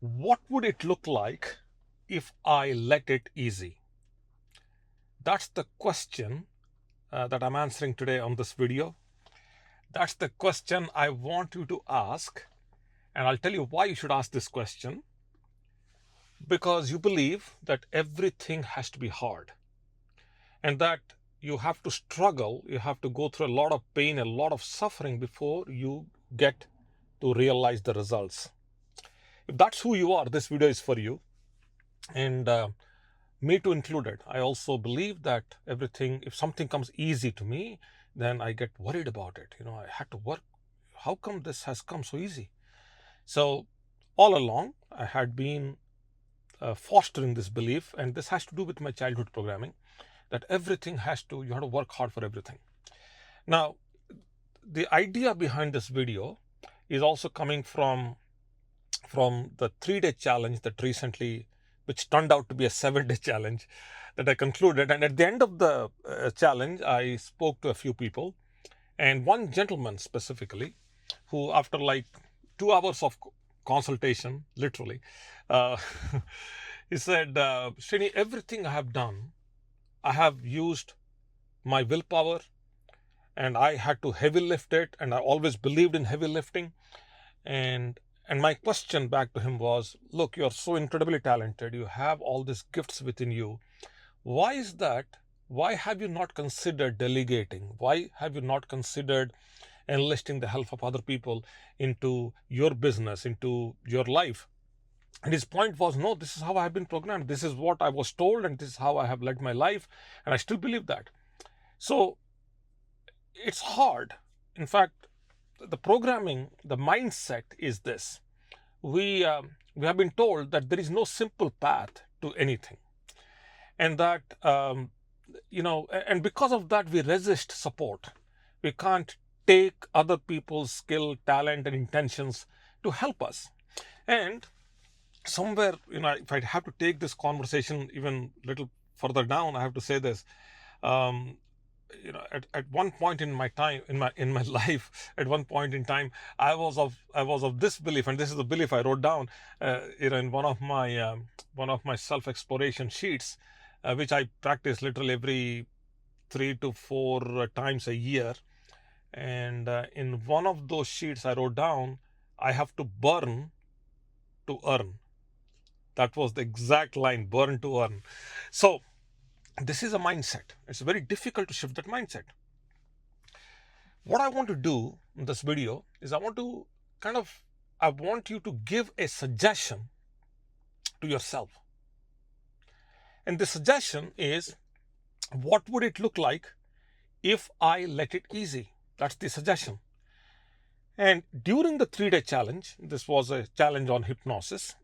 What would it look like if I let it easy? That's the question that I'm answering today on this video. That's the question I want you to ask. And I'll tell you why you should ask this question. Because you believe that everything has to be hard and that you have to struggle, you have to go through a lot of pain, a lot of suffering before you get to realize the results. If that's who you are, this video is for you. And me too included. I also believe that if something comes easy to me, then I get worried about it. I had to work. How come this has come so easy? So all along, I had been fostering this belief, and this has to do with my childhood programming, that you have to work hard for everything. Now, the idea behind this video is also coming from the 3-day challenge which turned out to be a 7-day challenge that I concluded. And at the end of the challenge, I spoke to a few people, and one gentleman specifically, who after like 2 hours of consultation, literally, he said, Srini, everything I have done, I have used my willpower, and I had to heavy lift it, and I always believed in heavy lifting. And my question back to him was, look, you're so incredibly talented. You have all these gifts within you. Why is that? Why have you not considered delegating? Why have you not considered enlisting the help of other people into your business, into your life? And his point was, no, this is how I have been programmed. This is what I was told, and this is how I have led my life. And I still believe that. So it's hard. In fact, the programming, the mindset is this. We have been told that there is no simple path to anything. And that, and because of that, we resist support. We can't take other people's skill, talent, and intentions to help us. And somewhere, if I have to take this conversation even a little further down, I have to say this. At one point in my time, in my life, at one point in time, I was of this belief, and this is the belief I wrote down, in one of my self-exploration sheets, which I practice literally every 3 to 4 times a year. And in one of those sheets, I wrote down, I have to burn to earn. That was the exact line, burn to earn. So this is a mindset. It's very difficult to shift that mindset. What I want to do in this video is I want you to give a suggestion to yourself. And the suggestion is, what would it look like if I let it easy? That's the suggestion. And during the 3-day challenge, this was a challenge on hypnosis,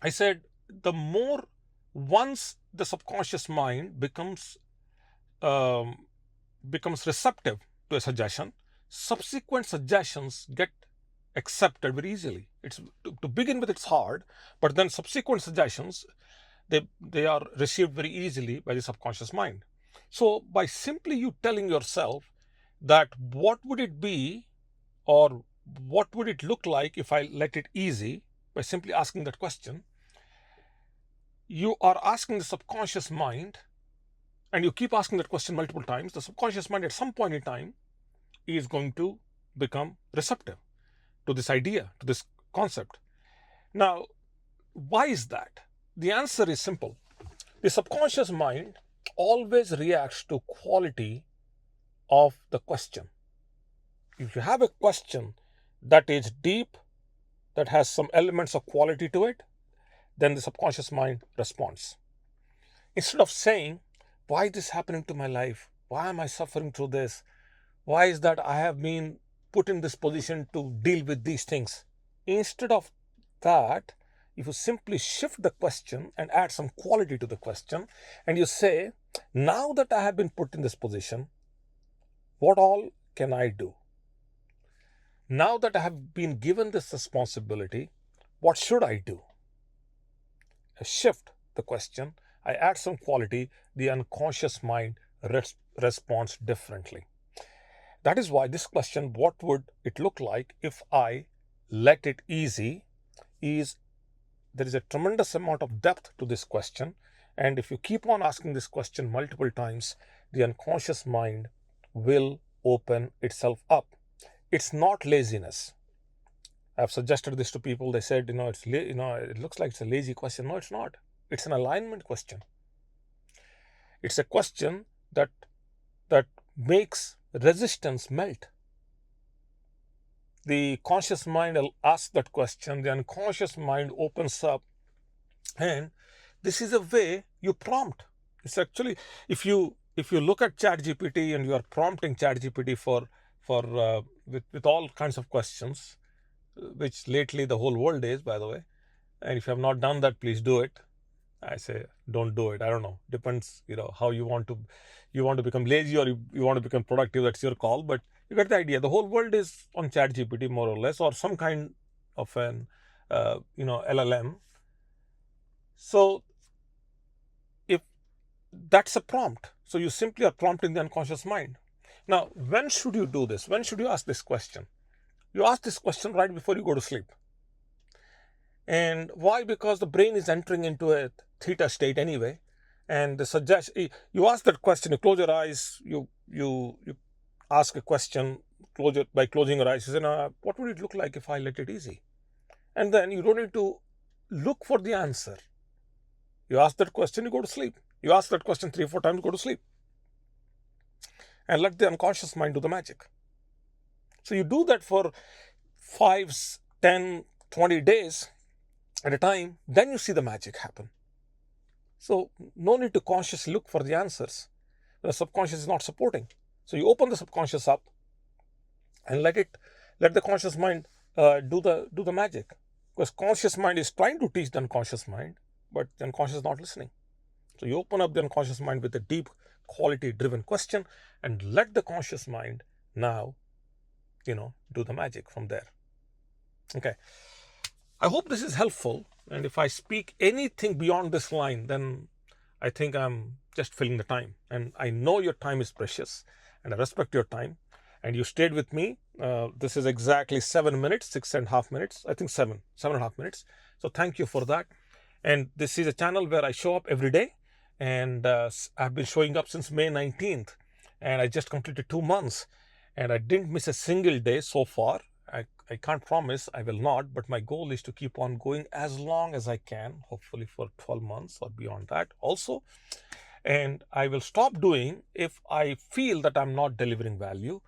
I said, once the subconscious mind becomes receptive to a suggestion, subsequent suggestions get accepted very easily. To begin with, it's hard, but then subsequent suggestions, they are received very easily by the subconscious mind. So by simply you telling yourself that what would it be, or what would it look like if I let it easy, by simply asking that question, you are asking the subconscious mind, and you keep asking that question multiple times, the subconscious mind at some point in time is going to become receptive to this idea, to this concept. Now, why is that? The answer is simple. The subconscious mind always reacts to quality of the question. If you have a question that is deep, that has some elements of quality to it, then the subconscious mind responds. Instead of saying, why is this happening to my life? Why am I suffering through this? Why is that I have been put in this position to deal with these things? Instead of that, if you simply shift the question and add some quality to the question, and you say, now that I have been put in this position, what all can I do? Now that I have been given this responsibility, what should I do? I shift the question, I add some quality, the unconscious mind responds differently. That is why this question, what would it look like if I let it easy, is there is a tremendous amount of depth to this question. And if you keep on asking this question multiple times, the unconscious mind will open itself up. It's not laziness. I've suggested this to people. They said, it looks like it's a lazy question. No, it's not. It's an alignment question. It's a question that makes resistance melt. The conscious mind will ask that question. The unconscious mind opens up, and this is a way you prompt. It's actually, if you look at ChatGPT and you are prompting ChatGPT with all kinds of questions, which lately the whole world is, by the way. And if you have not done that, please do it. I say don't do it. I don't know. Depends, how you want to become lazy or you want to become productive. That's your call. But you get the idea. The whole world is on ChatGPT more or less, or some kind of an LLM. So if that's a prompt, so you simply are prompting the unconscious mind. Now, when should you do this? When should you ask this question? You ask this question right before you go to sleep. And why? Because the brain is entering into a theta state anyway. And you ask that question, you close your eyes, you ask a question, by closing your eyes, you say, what would it look like if I let it easy? And then you don't need to look for the answer. You ask that question, you go to sleep. You ask that question 3 or 4 times, go to sleep. And let the unconscious mind do the magic. So you do that for 5, 10, 20 days at a time, then you see the magic happen. So no need to consciously look for the answers. The subconscious is not supporting. So you open the subconscious up and let the conscious mind do the magic. Because conscious mind is trying to teach the unconscious mind, but the unconscious is not listening. So you open up the unconscious mind with a deep, quality-driven question and let the conscious mind now, do the magic from there. Okay. I hope this is helpful. And if I speak anything beyond this line, then I think I'm just filling the time. And I know your time is precious and I respect your time. And you stayed with me. This is exactly 7 minutes, 6.5 minutes. I think 7.5 minutes. So thank you for that. And this is a channel where I show up every day. And I've been showing up since May 19th. And I just completed 2 months. And I didn't miss a single day so far. I can't promise I will not, but my goal is to keep on going as long as I can, hopefully for 12 months or beyond that also. And I will stop doing if I feel that I'm not delivering value.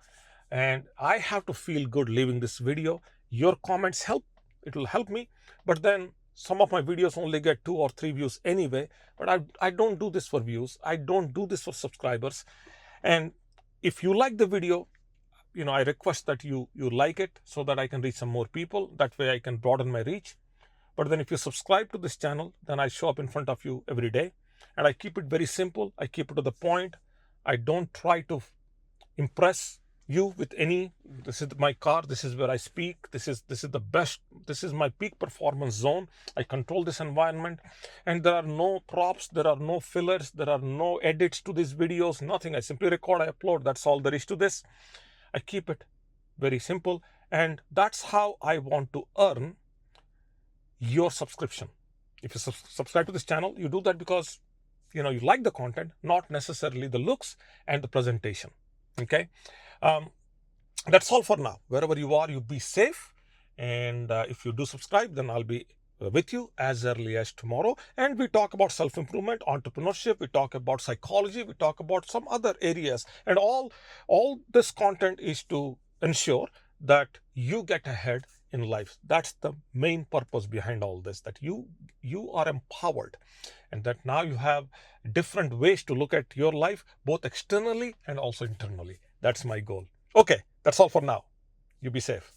And I have to feel good leaving this video. Your comments help. It will help me. But then some of my videos only get 2 or 3 views anyway. But I don't do this for views. I don't do this for subscribers. And if you like the video, I request that you like it so that I can reach some more people. That way I can broaden my reach. But then if you subscribe to this channel, then I show up in front of you every day. And I keep it very simple. I keep it to the point. I don't try to impress you with this is my car, this is where I speak, this is the best, this is my peak performance zone. I control this environment. And there are no props, there are no fillers, there are no edits to these videos, nothing. I simply record, I upload. That's all there is to this. I keep it very simple, and that's how I want to earn your subscription. If you subscribe to this channel, you do that because you like the content, not necessarily the looks and the presentation. Okay, that's all for now. Wherever you are, you be safe, and if you do subscribe, then I'll be with you as early as tomorrow. And we talk about self-improvement, entrepreneurship, we talk about psychology, we talk about some other areas. And all this content is to ensure that you get ahead in life. That's the main purpose behind all this, that you are empowered and that now you have different ways to look at your life, both externally and also internally. That's my goal. Okay, that's all for now. You be safe.